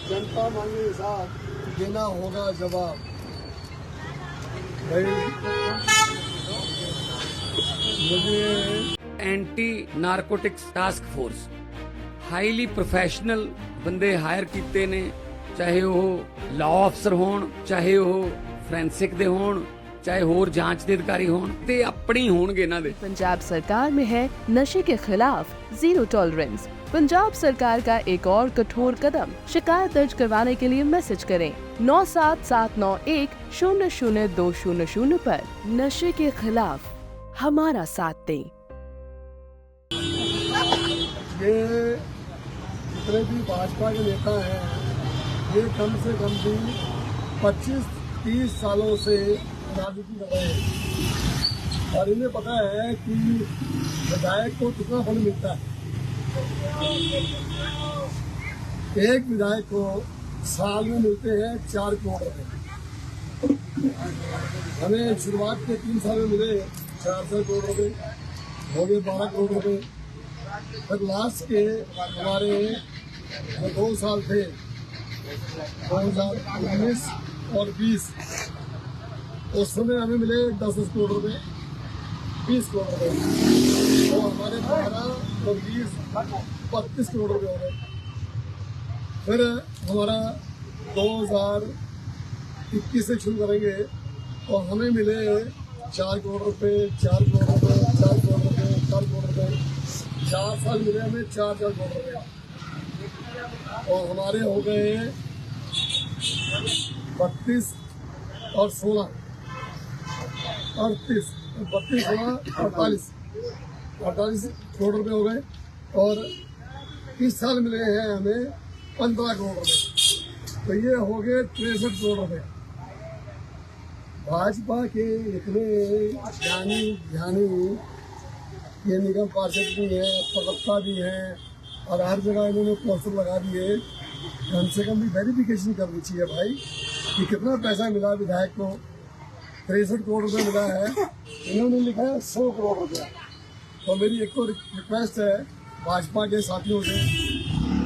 जनता मांगे हिसाब, देना होगा जवाब। भाई मुझे anti narcotics task force highly professional ਬੰਦੇ ਹਾਇਰ ਕੀਤੇ ਨੇ, ਚਾਹੇ ਉਹ ਲਾਅ ਅਫਸਰ ਹੋਣ, ਚਾਹੇ ਉਹ ਫੋਰੈਂਸਿਕ ਦੇ ਹੋਣ, चाहे होर जांच के अधिकारी होण ते अपनी होणगे इन्हां दे। पंजाब सरकार में है नशे के खिलाफ जीरो टॉलरेंस। पंजाब सरकार का एक और कठोर कदम। शिकायत दर्ज करवाने के लिए मैसेज करें 9779100200 पर। नशे के खिलाफ हमारा साथ दें। ये जितने भी भाजपा के नेता हैं, ये कम से कम भी 25-30 सालों से राजनीति कर रहे हैं और इन्हें पता है कि विधायक को कितना फंड मिलता है। एक विधायक को साल में मिलते हैं 4 करोड़ रुपए। हमें शुरुआत के 3 साल में मिले 400 करोड़ रुपए, हो गए 12 करोड़ रुपए। फिर लास्ट के हमारे जो 2 साल थे 2019 और 20, उस समय हमें मिले 10 करोड़ रुपए, 20 करोड़ रुपए, तो हमारे 12 और 20 32 करोड़ रुपए हो गए। फिर हमारा 2021 से शुरू करेंगे तो हमें मिले 4 करोड़ रुपए, 4 करोड़ रुपए, 4 करोड़ रुपए, 4 करोड़ रुपए। 4 साल मिले हमें 4 करोड़ रुपए और हमारे हो गए 32 और 16 38 32 16 48 करोड़ रुपए हो गए और इस साल मिले हैं हमें 15 करोड़ रुपए, तो ये हो गए 63 करोड़ रुपए। भाजपा के इतने ज्ञानी ये निगम पार्षद भी हैं, प्रवक्ता भी हैं और हर जगह इन्होंने पोस्टर लगा दिए। कम से कम भी वेरिफिकेशन करनी चाहिए भाई कि कितना पैसा मिला विधायक को। 63 करोड़ रुपए मिला है, इन्होंने लिखा है 100 करोड़ रुपया। तो मेरी एक तो रिक्वेस्ट है भाजपा के साथियों से,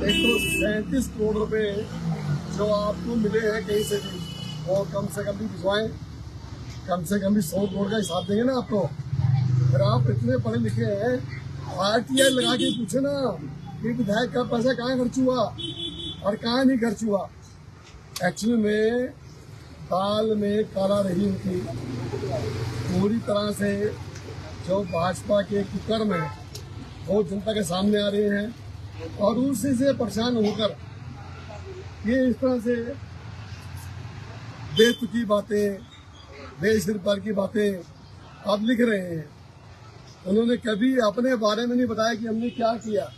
एक तो 37 करोड़ रुपए जो आपको मिले हैं कहीं से भी, वो कम से कम भी भिजवाएं। कम से कम भी 100 करोड़ का हिसाब देंगे ना आपको। फिर आप इतने पढ़े लिखे हैं, RTI लगा के पूछे ना कि विधायक का पैसा कहाँ खर्च हुआ और कहाँ नहीं खर्च हुआ। एक्चुअली में दाल में काला रही थी पूरी तरह से। जो भाजपा के कुकर्म है वो जनता के सामने आ रहे हैं और उसी से परेशान होकर ये इस तरह से बेतुकी बातें, बेसिर पर की बातें अब लिख रहे हैं। उन्होंने कभी अपने बारे में नहीं बताया कि हमने क्या किया।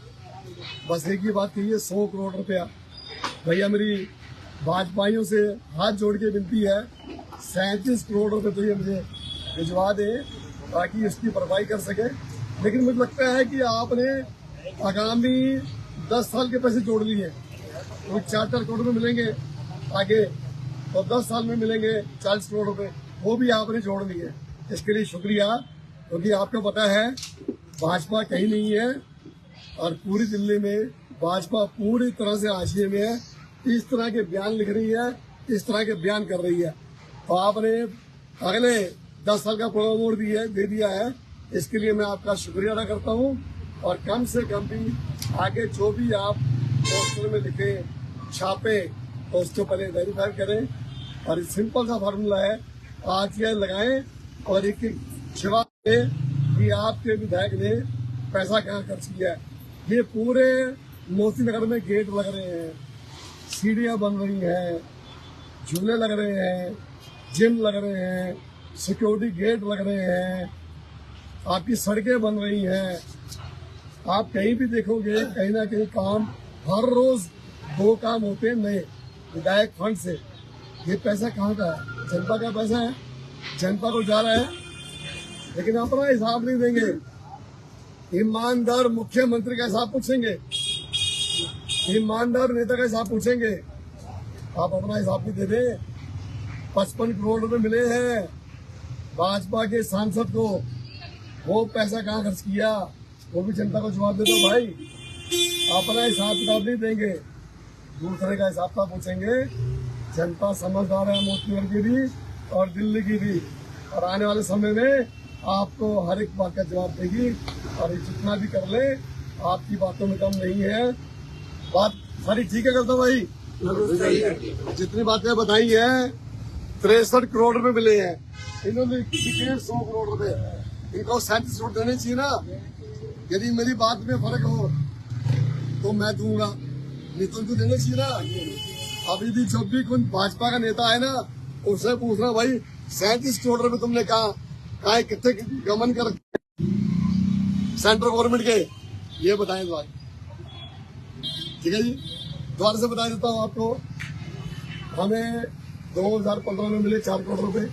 बस एक ही बात कही है 100 करोड़ रुपया। भैया मेरी भाजपाइयों से हाथ जोड़ के विनती है 37 करोड़ रुपए तो ये मुझे भिजवा दे ताकि इसकी भरपाई कर सके। लेकिन मुझे लगता है कि आपने आगामी 10 साल के पैसे जोड़ लिए, तो 4 करोड़ रुपए मिलेंगे आगे, तो 10 साल में मिलेंगे 40 करोड़ रुपए, वो भी आपने जोड़ लिए। इसके लिए शुक्रिया, क्योंकि आपको पता है भाजपा कहीं नहीं है और पूरी दिल्ली में भाजपा पूरी तरह से हाशिए में है। इस तरह के बयान लिख रही है, इस तरह के बयान कर रही है, तो आपने अगले 10 साल का प्रोग्राम दे दिया है। इसके लिए मैं आपका शुक्रिया अदा करता हूँ और कम से कम भी आगे जो भी आप पोस्टर में लिखे छापे तो उसको पहले वेरीफाई करें। और सिंपल सा फार्मूला है, RTI लगाएं और एक जवाब दें कि आपके विधायक ने पैसा कहाँ खर्च किया है। ये पूरे मोती नगर में गेट लग रहे हैं, सीढ़ियाँ बन रही हैं, झूले लग रहे हैं, जिम लग रहे हैं, सिक्योरिटी गेट लग रहे हैं, आपकी सड़कें बन रही हैं। आप कहीं भी देखोगे कहीं ना कहीं काम, हर रोज 2 काम होते हैं नए विधायक फंड से। ये पैसा कहाँ का है? जनता का पैसा है, जनता को जा रहा है, लेकिन अपना हिसाब नहीं देंगे। ईमानदार मुख्यमंत्री का हिसाब पूछेंगे, ईमानदार नेता का हिसाब पूछेंगे। आप अपना हिसाब भी दे दें। 55 करोड़ रुपए मिले हैं भाजपा के सांसद को, वो पैसा कहाँ खर्च किया वो भी जनता को जवाब दे दो भाई। अपना हिसाब किताब नहीं देंगे दूसरे का हिसाब था पूछेंगे। जनता समझदार है, मोतीनगर की भी और दिल्ली की भी, और आने वाले समय में आपको हर एक बात का जवाब देगी। और ये जितना भी कर ले, आपकी बातों में दम नहीं है। बात सारी ठीक है करता भाई, जितनी बातें बताई हैं 63 करोड़ रुपए मिले हैं, इन्होंने 100 करोड़ रुपए, इनको 37 करोड़ देने चाहिए ना। यदि मेरी बात में फर्क हो तो मैं दूंगा, नहीं तो इनको देना चाहिए ना। अभी भी जब भी कोई भाजपा का नेता है ना, उससे पूछना भाई 37 करोड़ रुपए तुमने कहा कितने गमन कर सेंट्रल गवर्नमेंट के, ये बताएं तो भाई। ठीक है जी, दोबारा से बता देता हूँ आपको। हमें 2015 में मिले 4 करोड़ रुपए,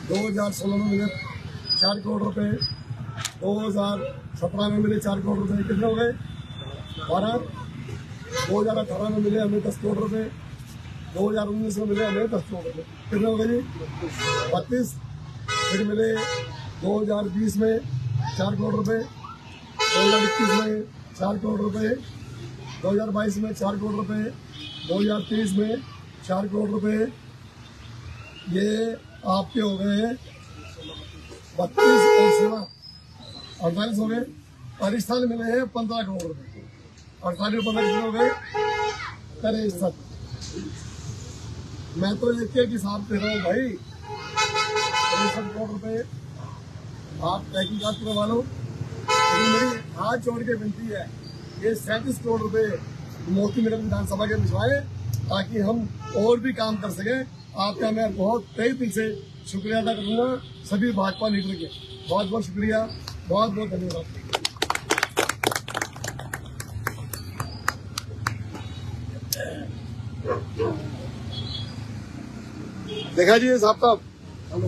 2016 में मिले 4 करोड़ रुपए, 2017 में मिले 4 करोड़ रुपए, कितने हो गए 12। 2018 में मिले हमें 10 करोड़ रुपए, 2019 में मिले हमें 10 करोड़ रुपए, कितने हो गए जी 32। फिर मिले 2020 में 4 करोड़ रुपए, 2021 में 4 करोड़ रुपए, 2022 में 4 करोड़ रुपए, 2023 में 4 करोड़ रुपए, ये आपके हो गए 32 और 16 48 हो गए। और इस साल मिले हैं 15 करोड़ रुपए, 48 और 15 कितने हो गए 63। मैं तो एक हिसाब दे रहा हूँ भाई, 63 करोड़ रुपए आप तहकीकात करवा लो। लेकिन मेरी हाथ जोड़ के विनती है, ये 37 करोड़ रुपए मोतीनगर विधानसभा के भिजवाएं, ताकि हम और भी काम कर सकें। आपका मैं बहुत तहे दिल से शुक्रिया अदा करूंगा सभी भाजपा लीडर के। बहुत बहुत शुक्रिया, बहुत बहुत धन्यवाद। देखा जी साहब, हेलो